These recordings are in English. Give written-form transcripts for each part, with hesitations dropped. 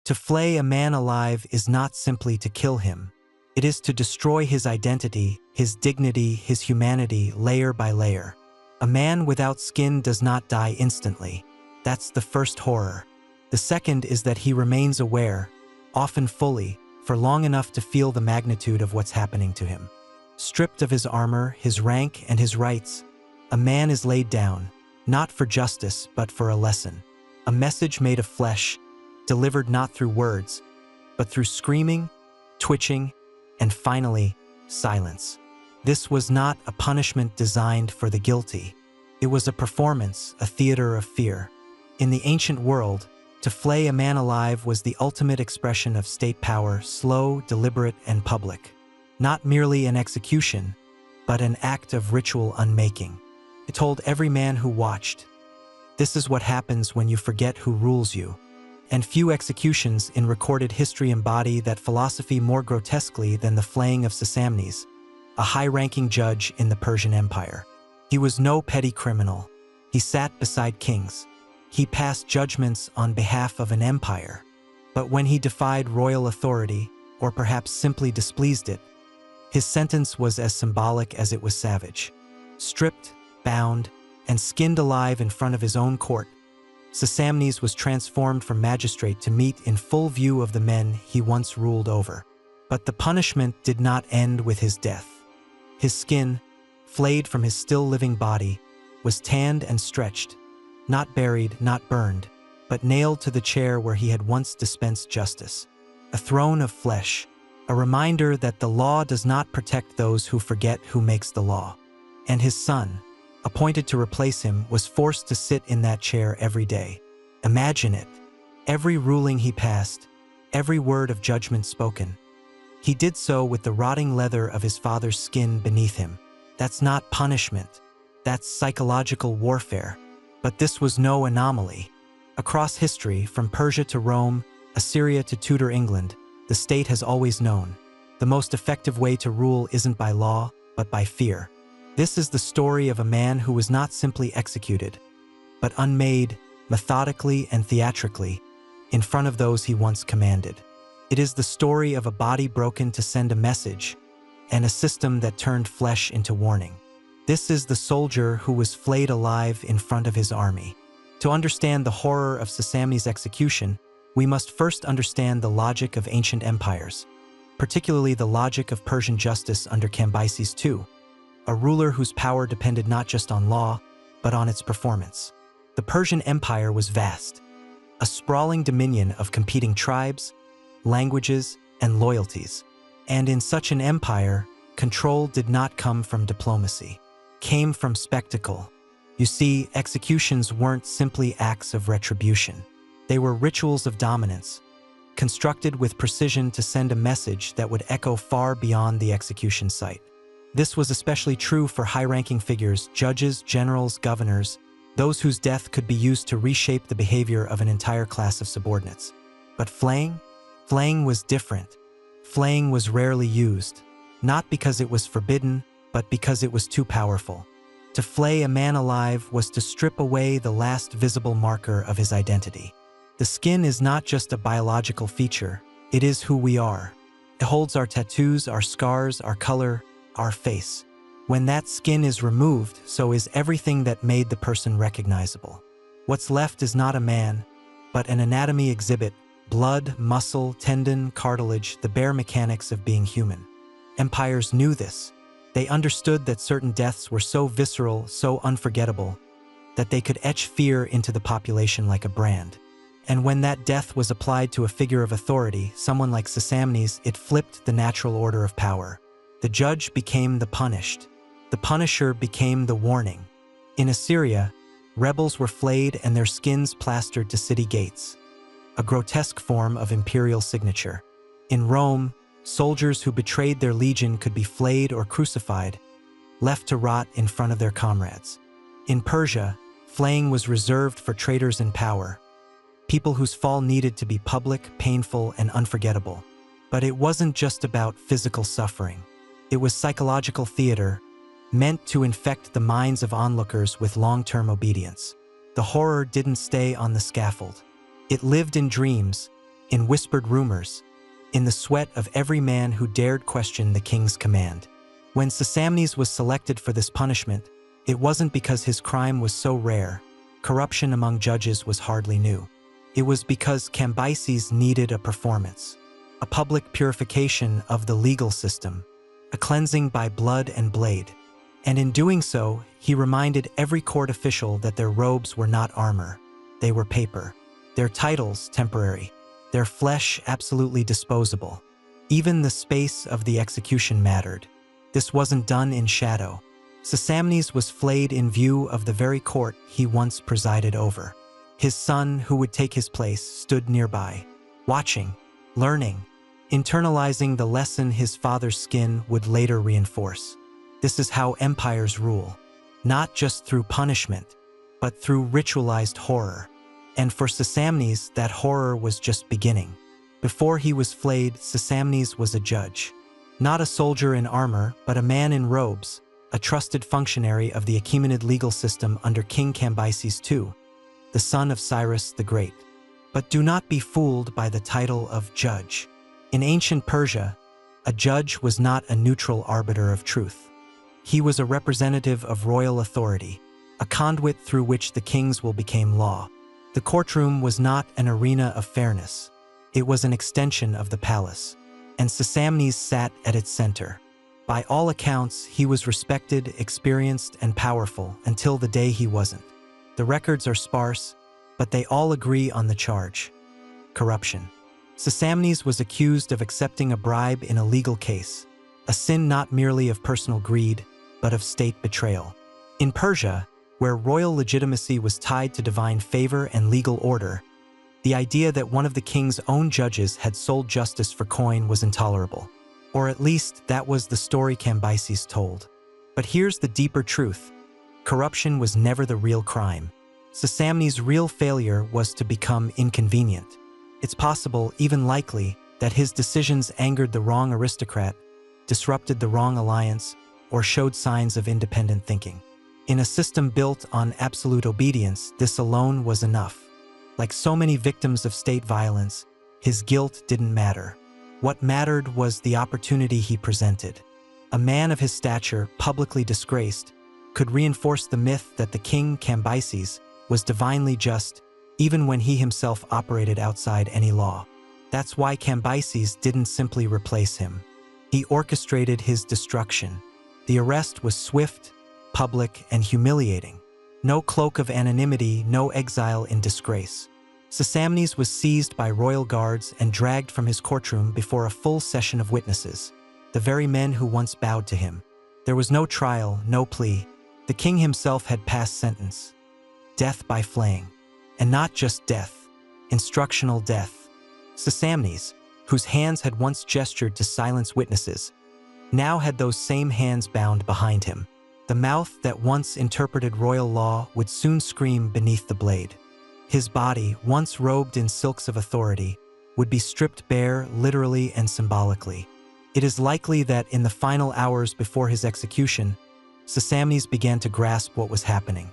To flay a man alive is not simply to kill him. It is to destroy his identity, his dignity, his humanity, layer by layer. A man without skin does not die instantly. That's the first horror. The second is that he remains aware, often fully, for long enough to feel the magnitude of what's happening to him. Stripped of his armor, his rank, and his rights, a man is laid down, not for justice, but for a lesson. A message made of flesh, delivered not through words, but through screaming, twitching, and finally, silence. This was not a punishment designed for the guilty. It was a performance, a theater of fear. In the ancient world, to flay a man alive was the ultimate expression of state power, slow, deliberate, and public. Not merely an execution, but an act of ritual unmaking. It told every man who watched, this is what happens when you forget who rules you. And few executions in recorded history embody that philosophy more grotesquely than the flaying of Sasamnes, a high-ranking judge in the Persian Empire. He was no petty criminal. He sat beside kings. He passed judgments on behalf of an empire. But when he defied royal authority, or perhaps simply displeased it, his sentence was as symbolic as it was savage. Stripped, bound, and skinned alive in front of his own court, Sasamnes was transformed from magistrate to meet in full view of the men he once ruled over. But the punishment did not end with his death. His skin, flayed from his still-living body, was tanned and stretched, not buried, not burned, but nailed to the chair where he had once dispensed justice. A throne of flesh, a reminder that the law does not protect those who forget who makes the law. And his son, appointed to replace him, was forced to sit in that chair every day. Imagine it. Every ruling he passed, every word of judgment spoken. He did so with the rotting leather of his father's skin beneath him. That's not punishment. That's psychological warfare. But this was no anomaly. Across history, from Persia to Rome, Assyria to Tudor England, the state has always known. The most effective way to rule isn't by law, but by fear. This is the story of a man who was not simply executed, but unmade, methodically and theatrically, in front of those he once commanded. It is the story of a body broken to send a message, and a system that turned flesh into warning. This is the soldier who was flayed alive in front of his army. To understand the horror of Sasamnes' execution, we must first understand the logic of ancient empires, particularly the logic of Persian justice under Cambyses II, a ruler whose power depended not just on law, but on its performance. The Persian Empire was vast, a sprawling dominion of competing tribes, languages, and loyalties. And in such an empire, control did not come from diplomacy, came from spectacle. You see, executions weren't simply acts of retribution. They were rituals of dominance, constructed with precision to send a message that would echo far beyond the execution site. This was especially true for high-ranking figures, judges, generals, governors, those whose death could be used to reshape the behavior of an entire class of subordinates. But flaying? Flaying was different. Flaying was rarely used, not because it was forbidden, but because it was too powerful. To flay a man alive was to strip away the last visible marker of his identity. The skin is not just a biological feature, it is who we are. It holds our tattoos, our scars, our color, our face. When that skin is removed, so is everything that made the person recognizable. What's left is not a man, but an anatomy exhibit: blood, muscle, tendon, cartilage, the bare mechanics of being human. Empires knew this. They understood that certain deaths were so visceral, so unforgettable, that they could etch fear into the population like a brand. And when that death was applied to a figure of authority, someone like Sasamnes, it flipped the natural order of power. The judge became the punished. The punisher became the warning. In Assyria, rebels were flayed and their skins plastered to city gates, a grotesque form of imperial signature. In Rome, soldiers who betrayed their legion could be flayed or crucified, left to rot in front of their comrades. In Persia, flaying was reserved for traitors in power, people whose fall needed to be public, painful, and unforgettable. But it wasn't just about physical suffering. It was psychological theater, meant to infect the minds of onlookers with long-term obedience. The horror didn't stay on the scaffold. It lived in dreams, in whispered rumors, in the sweat of every man who dared question the king's command. When Sesamnes was selected for this punishment, it wasn't because his crime was so rare. Corruption among judges was hardly new. It was because Cambyses needed a performance, a public purification of the legal system, a cleansing by blood and blade. And in doing so, he reminded every court official that their robes were not armor, they were paper, their titles temporary, their flesh absolutely disposable. Even the space of the execution mattered. This wasn't done in shadow. Sesamnes was flayed in view of the very court he once presided over. His son, who would take his place, stood nearby, watching, learning, internalizing the lesson his father's skin would later reinforce. This is how empires rule, not just through punishment, but through ritualized horror. And for Sesamnes, that horror was just beginning. Before he was flayed, Sesamnes was a judge. Not a soldier in armor, but a man in robes, a trusted functionary of the Achaemenid legal system under King Cambyses II, the son of Cyrus the Great. But do not be fooled by the title of judge. In ancient Persia, a judge was not a neutral arbiter of truth. He was a representative of royal authority, a conduit through which the king's will became law. The courtroom was not an arena of fairness. It was an extension of the palace, and Sesamnes sat at its center. By all accounts, he was respected, experienced, and powerful until the day he wasn't. The records are sparse, but they all agree on the charge: corruption. Sesamnes was accused of accepting a bribe in a legal case, a sin not merely of personal greed, but of state betrayal. In Persia, where royal legitimacy was tied to divine favor and legal order, the idea that one of the king's own judges had sold justice for coin was intolerable. Or at least, that was the story Cambyses told. But here's the deeper truth: corruption was never the real crime. Sesamnes' real failure was to become inconvenient. It's possible, even likely, that his decisions angered the wrong aristocrat, disrupted the wrong alliance, or showed signs of independent thinking. In a system built on absolute obedience, this alone was enough. Like so many victims of state violence, his guilt didn't matter. What mattered was the opportunity he presented. A man of his stature, publicly disgraced, could reinforce the myth that the king, Cambyses, was divinely just, even when he himself operated outside any law. That's why Cambyses didn't simply replace him. He orchestrated his destruction. The arrest was swift, public, and humiliating. No cloak of anonymity, no exile in disgrace. Sesamnes was seized by royal guards and dragged from his courtroom before a full session of witnesses, the very men who once bowed to him. There was no trial, no plea. The king himself had passed sentence: death by flaying. And not just death, instructional death. Sesamnes, whose hands had once gestured to silence witnesses, now had those same hands bound behind him. The mouth that once interpreted royal law would soon scream beneath the blade. His body, once robed in silks of authority, would be stripped bare literally and symbolically. It is likely that in the final hours before his execution, Sesamnes began to grasp what was happening.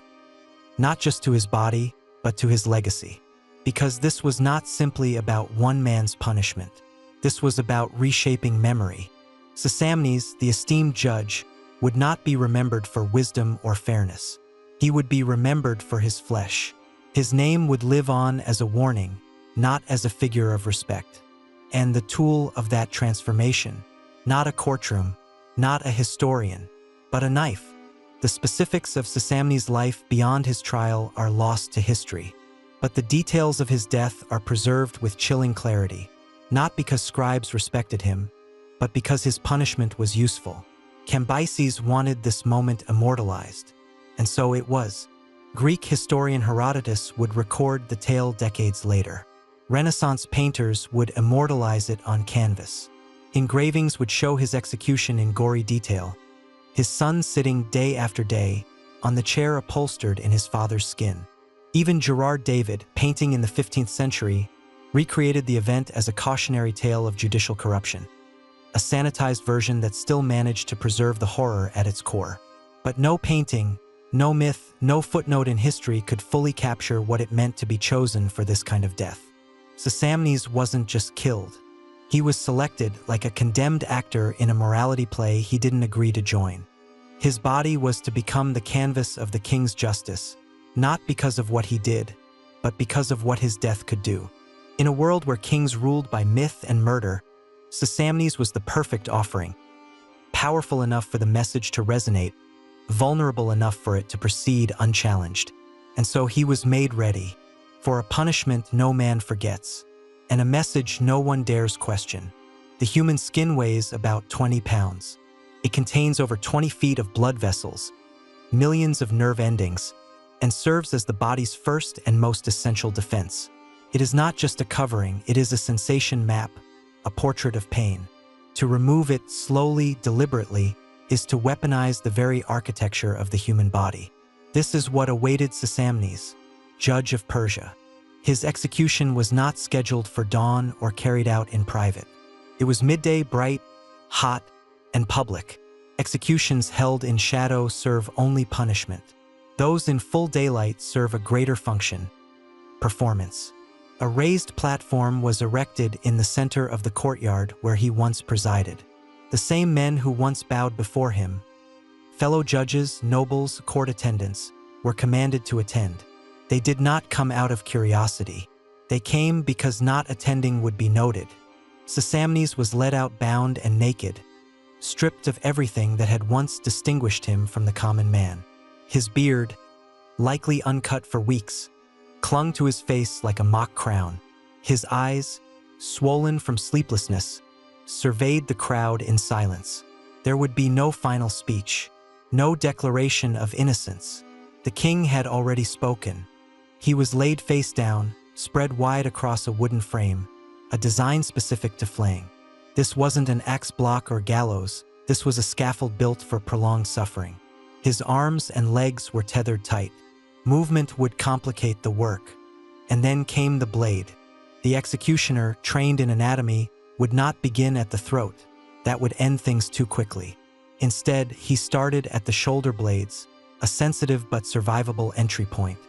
Not just to his body, but to his legacy. Because this was not simply about one man's punishment. This was about reshaping memory. Sesamnes, the esteemed judge, would not be remembered for wisdom or fairness. He would be remembered for his flesh. His name would live on as a warning, not as a figure of respect. And the tool of that transformation, not a courtroom, not a historian, but a knife. The specifics of Sesamnes' life beyond his trial are lost to history, but the details of his death are preserved with chilling clarity, not because scribes respected him, but because his punishment was useful. Cambyses wanted this moment immortalized, and so it was. Greek historian Herodotus would record the tale decades later. Renaissance painters would immortalize it on canvas. Engravings would show his execution in gory detail, his son sitting day after day on the chair upholstered in his father's skin. Even Gerard David, painting in the 15th century, recreated the event as a cautionary tale of judicial corruption, a sanitized version that still managed to preserve the horror at its core. But no painting, no myth, no footnote in history could fully capture what it meant to be chosen for this kind of death. Sesamnes wasn't just killed. He was selected like a condemned actor in a morality play he didn't agree to join. His body was to become the canvas of the king's justice, not because of what he did, but because of what his death could do. In a world where kings ruled by myth and murder, Sesamnes was the perfect offering, powerful enough for the message to resonate, vulnerable enough for it to proceed unchallenged. And so he was made ready for a punishment no man forgets, and a message no one dares question. The human skin weighs about 20 pounds. It contains over 20 feet of blood vessels, millions of nerve endings, and serves as the body's first and most essential defense. It is not just a covering, it is a sensation map, a portrait of pain. To remove it slowly, deliberately, is to weaponize the very architecture of the human body. This is what awaited Sesamnes, judge of Persia. His execution was not scheduled for dawn or carried out in private. It was midday, bright, hot, and public. Executions held in shadow serve only punishment. Those in full daylight serve a greater function, performance. A raised platform was erected in the center of the courtyard where he once presided. The same men who once bowed before him, fellow judges, nobles, court attendants, were commanded to attend. They did not come out of curiosity. They came because not attending would be noted. Sesamnes was led out bound and naked, stripped of everything that had once distinguished him from the common man. His beard, likely uncut for weeks, clung to his face like a mock crown. His eyes, swollen from sleeplessness, surveyed the crowd in silence. There would be no final speech, no declaration of innocence. The king had already spoken. He was laid face down, spread wide across a wooden frame, a design specific to Flaying. This wasn't an axe block or gallows, this was a scaffold built for prolonged suffering. His arms and legs were tethered tight. Movement would complicate the work. And then came the blade. The executioner, trained in anatomy, would not begin at the throat. That would end things too quickly. Instead, he started at the shoulder blades, a sensitive but survivable entry point.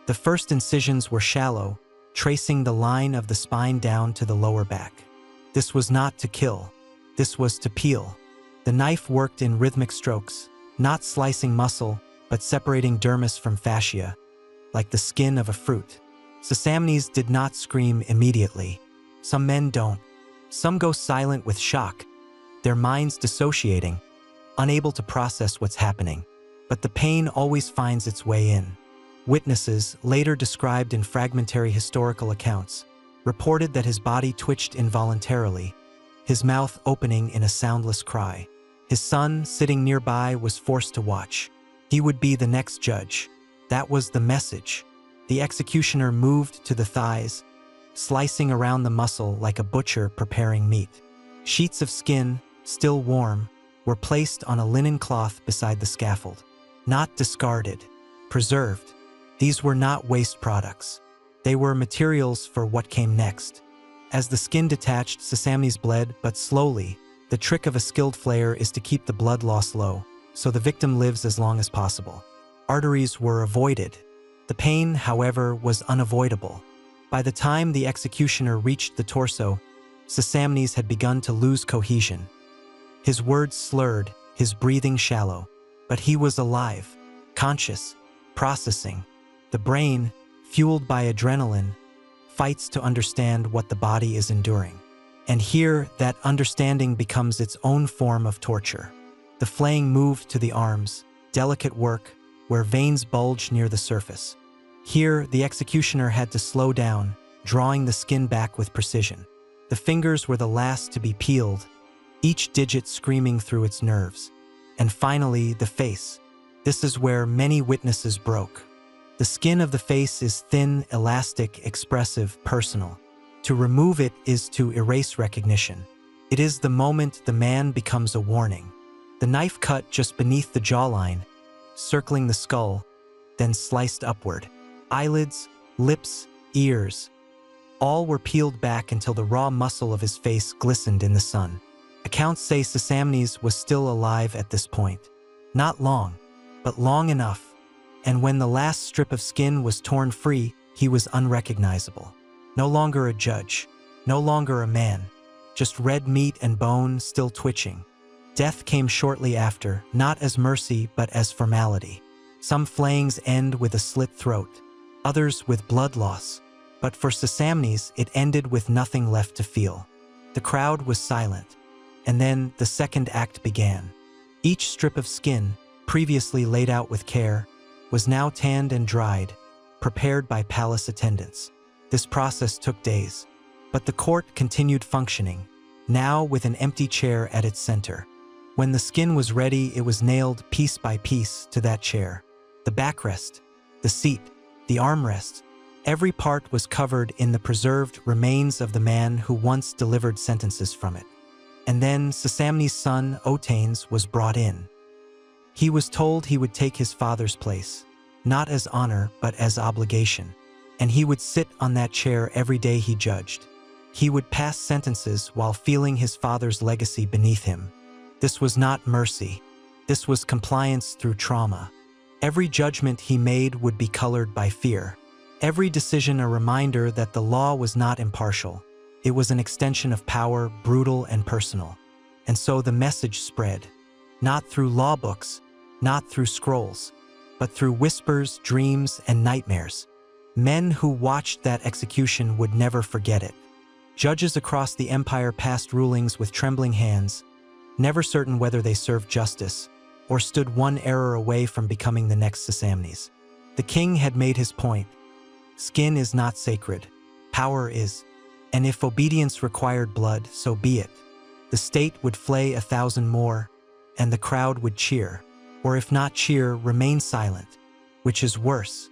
The first incisions were shallow, tracing the line of the spine down to the lower back. This was not to kill. This was to peel. The knife worked in rhythmic strokes, not slicing muscle, but separating dermis from fascia, like the skin of a fruit. Sesamnes did not scream immediately. Some men don't. Some go silent with shock, their minds dissociating, unable to process what's happening. But the pain always finds its way in. Witnesses, later described in fragmentary historical accounts, reported that his body twitched involuntarily, his mouth opening in a soundless cry. His son, sitting nearby, was forced to watch. He would be the next judge. That was the message. The executioner moved to the thighs, slicing around the muscle like a butcher preparing meat. Sheets of skin, still warm, were placed on a linen cloth beside the scaffold. Not discarded, preserved. These were not waste products. They were materials for what came next. As the skin detached, Sesamnes bled, but slowly. The trick of a skilled flayer is to keep the blood loss low, so the victim lives as long as possible. Arteries were avoided. The pain, however, was unavoidable. By the time the executioner reached the torso, Sesamnes had begun to lose cohesion. His words slurred, his breathing shallow. But he was alive, conscious, processing. The brain, fueled by adrenaline, fights to understand what the body is enduring. And here, that understanding becomes its own form of torture. The flaying moved to the arms, delicate work, where veins bulge near the surface. Here, the executioner had to slow down, drawing the skin back with precision. The fingers were the last to be peeled, each digit screaming through its nerves. And finally, the face. This is where many witnesses broke. The skin of the face is thin, elastic, expressive, personal. To remove it is to erase recognition. It is the moment the man becomes a warning. The knife cut just beneath the jawline, circling the skull, then sliced upward. Eyelids, lips, ears, all were peeled back until the raw muscle of his face glistened in the sun. Accounts say Sesamnes was still alive at this point. Not long, but long enough. And when the last strip of skin was torn free, he was unrecognizable. No longer a judge, no longer a man, just red meat and bone still twitching. Death came shortly after, not as mercy but as formality. Some flayings end with a slit throat, others with blood loss. But for Sesamnes, it ended with nothing left to feel. The crowd was silent, and then the second act began. Each strip of skin, previously laid out with care, was now tanned and dried, prepared by palace attendants. This process took days, but the court continued functioning, now with an empty chair at its center. When the skin was ready, it was nailed piece by piece to that chair. The backrest, the seat, the armrest, every part was covered in the preserved remains of the man who once delivered sentences from it. And then Sesamnes' son, Otanes, was brought in. He was told he would take his father's place, not as honor but as obligation, and he would sit on that chair every day he judged. He would pass sentences while feeling his father's legacy beneath him. This was not mercy. This was compliance through trauma. Every judgment he made would be colored by fear. Every decision a reminder that the law was not impartial. It was an extension of power, brutal and personal. And so the message spread, not through law books, not through scrolls, but through whispers, dreams, and nightmares. Men who watched that execution would never forget it. Judges across the empire passed rulings with trembling hands, never certain whether they served justice or stood one error away from becoming the next Sesamnes. The king had made his point. Skin is not sacred. Power is. And if obedience required blood, so be it. The state would flay 1,000 more, and the crowd would cheer. Or if not cheer, remain silent, which is worse.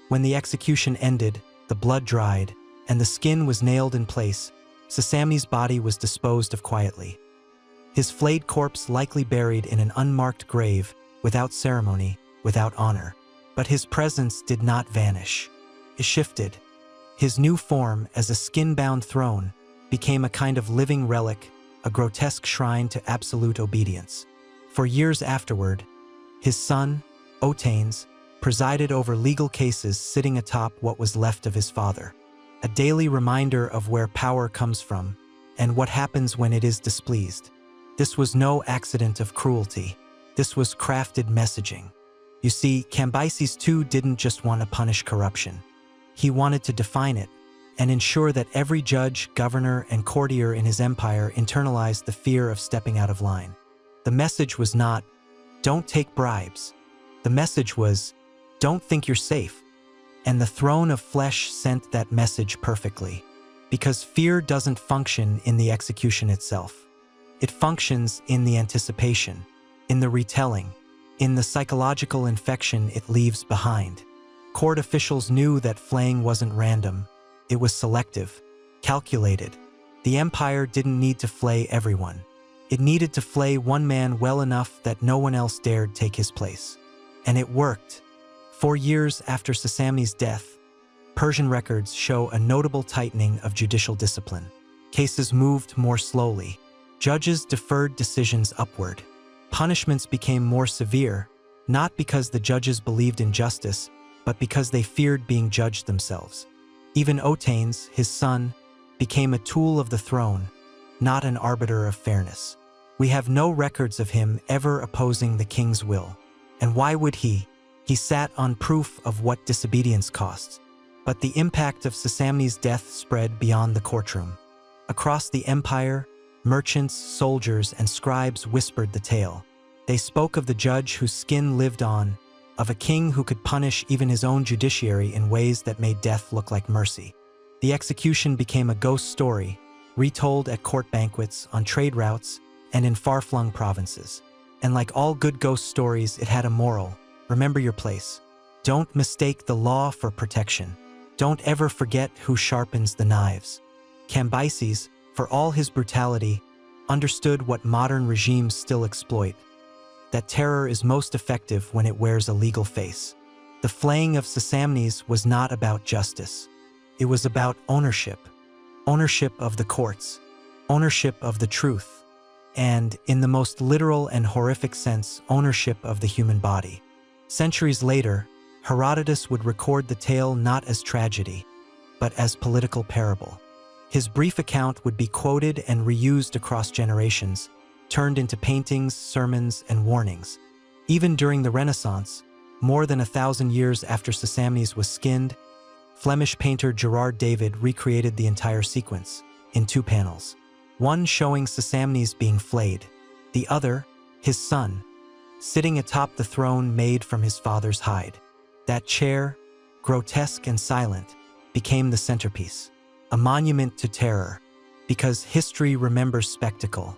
When the execution ended, the blood dried, and the skin was nailed in place, Sesamnes' body was disposed of quietly. His flayed corpse likely buried in an unmarked grave, without ceremony, without honor. But his presence did not vanish. It shifted. His new form as a skin-bound throne became a kind of living relic, a grotesque shrine to absolute obedience. For years afterward, his son, Otanes, presided over legal cases sitting atop what was left of his father. A daily reminder of where power comes from and what happens when it is displeased. This was no accident of cruelty. This was crafted messaging. You see, Cambyses too didn't just want to punish corruption. He wanted to define it and ensure that every judge, governor, and courtier in his empire internalized the fear of stepping out of line. The message was not, "Don't take bribes." The message was, "Don't think you're safe." And the throne of flesh sent that message perfectly. Because fear doesn't function in the execution itself. It functions in the anticipation, in the retelling, in the psychological infection it leaves behind. Court officials knew that flaying wasn't random. It was selective, calculated. The empire didn't need to flay everyone. It needed to flay one man well enough that no one else dared take his place. And it worked. 4 years after Sesamnes' death, Persian records show a notable tightening of judicial discipline. Cases moved more slowly. Judges deferred decisions upward. Punishments became more severe, not because the judges believed in justice, but because they feared being judged themselves. Even Otanes, his son, became a tool of the throne, not an arbiter of fairness. We have no records of him ever opposing the king's will. And why would he? He sat on proof of what disobedience costs. But the impact of Sesamnes' death spread beyond the courtroom. Across the empire, merchants, soldiers, and scribes whispered the tale. They spoke of the judge whose skin lived on, of a king who could punish even his own judiciary in ways that made death look like mercy. The execution became a ghost story, retold at court banquets, on trade routes, and in far-flung provinces. And like all good ghost stories, it had a moral. Remember your place. Don't mistake the law for protection. Don't ever forget who sharpens the knives. Cambyses, for all his brutality, understood what modern regimes still exploit. That terror is most effective when it wears a legal face. The flaying of Sesamnes was not about justice. It was about ownership. Ownership of the courts. Ownership of the truth. And, in the most literal and horrific sense, ownership of the human body. Centuries later, Herodotus would record the tale not as tragedy, but as political parable. His brief account would be quoted and reused across generations, turned into paintings, sermons, and warnings. Even during the Renaissance, more than 1,000 years after Sesamnes was skinned, Flemish painter Gerard David recreated the entire sequence in 2 panels. One showing Sesamnes being flayed, the other, his son, sitting atop the throne made from his father's hide. That chair, grotesque and silent, became the centerpiece, a monument to terror, because history remembers spectacle.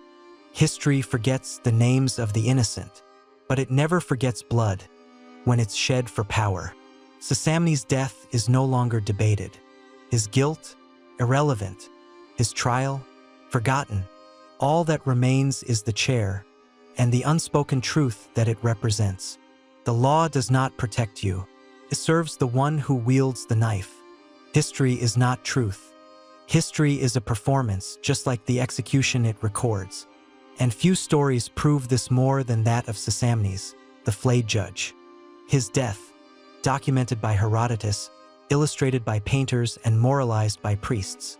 History forgets the names of the innocent, but it never forgets blood when it's shed for power. Sesamnes' death is no longer debated. His guilt, irrelevant. His trial, forgotten. All that remains is the chair and the unspoken truth that it represents. The law does not protect you. It serves the one who wields the knife. History is not truth. History is a performance, just like the execution it records. And few stories prove this more than that of Sesamnes, the flayed judge. His death, documented by Herodotus, illustrated by painters, and moralized by priests,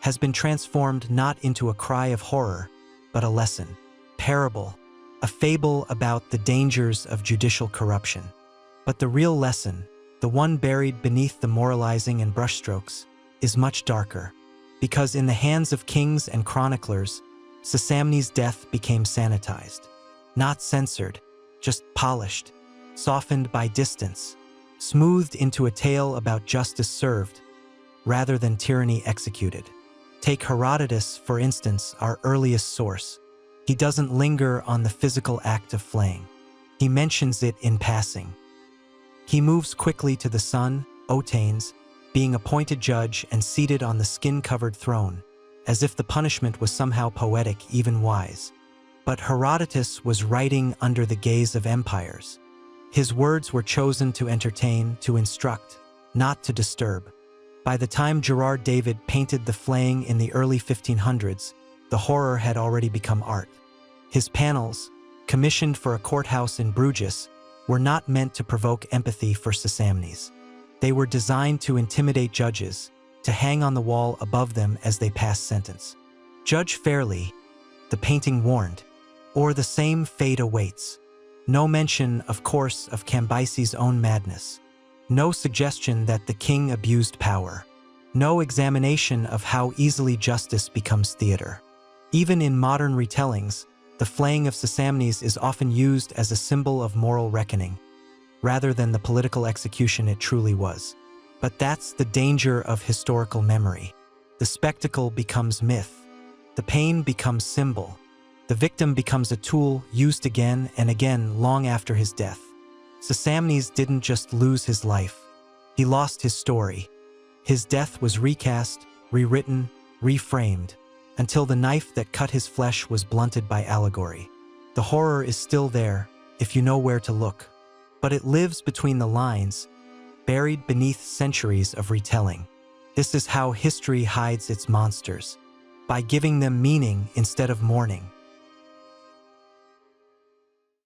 has been transformed not into a cry of horror, but a lesson, parable, a fable about the dangers of judicial corruption. But the real lesson, the one buried beneath the moralizing and brushstrokes, is much darker, because in the hands of kings and chroniclers, Sesamnes' death became sanitized, not censored, just polished, softened by distance, smoothed into a tale about justice served, rather than tyranny executed. Take Herodotus, for instance, our earliest source. He doesn't linger on the physical act of flaying. He mentions it in passing. He moves quickly to the son, Otanes, being appointed judge and seated on the skin-covered throne, as if the punishment was somehow poetic, even wise. But Herodotus was writing under the gaze of empires. His words were chosen to entertain, to instruct, not to disturb. By the time Gerard David painted the flaying in the early 1500s, the horror had already become art. His panels, commissioned for a courthouse in Bruges, were not meant to provoke empathy for Sesamnes. They were designed to intimidate judges, to hang on the wall above them as they passed sentence. Judge fairly, the painting warned, or the same fate awaits. No mention, of course, of Cambyses' own madness. No suggestion that the king abused power. No examination of how easily justice becomes theater. Even in modern retellings, the flaying of Sesamnes is often used as a symbol of moral reckoning, rather than the political execution it truly was. But that's the danger of historical memory. The spectacle becomes myth. The pain becomes symbol. The victim becomes a tool used again and again long after his death. Sesamnes didn't just lose his life. He lost his story. His death was recast, rewritten, reframed, until the knife that cut his flesh was blunted by allegory. The horror is still there, if you know where to look. But it lives between the lines, buried beneath centuries of retelling. This is how history hides its monsters, by giving them meaning instead of mourning.